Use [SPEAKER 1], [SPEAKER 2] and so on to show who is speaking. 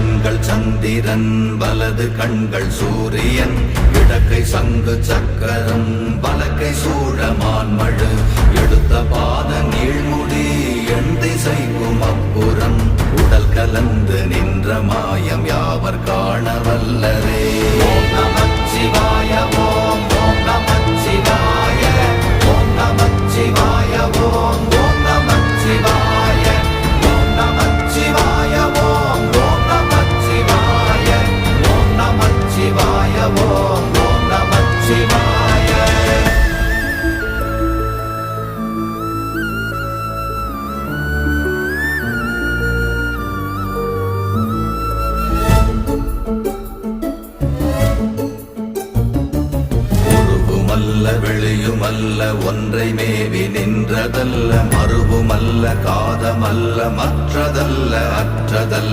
[SPEAKER 1] கண்கள் சந்திரன் வலது கண்கள் சூரியன் இடக்கை சங்கு சக்கரம் வலக்கை சூழமான்மழு எடுத்த பாத நீழ்முடி எண் திசைக்கும் அப்புறம் உடல் கலந்து நின்ற மாயம் யாவர் காண வல்லரே. ஓம் நமச்சிவாய ஓம் ஓம் நமச்சிவாய ஓம் நமச்சிவாய ஓம் ஓம் நமச்சிவாய ஓம் நமச்சிவாய ஓம் ஓம் நமச்சிவாய ஓம் நமச்சிவாய ஓம் ஓம் நமச்சிவாய. வெளியுமல்ல ஒன்றை மேவி நின்றதல்ல மறுவுமல்ல காதமல்ல மற்றதல்ல அற்றதல்ல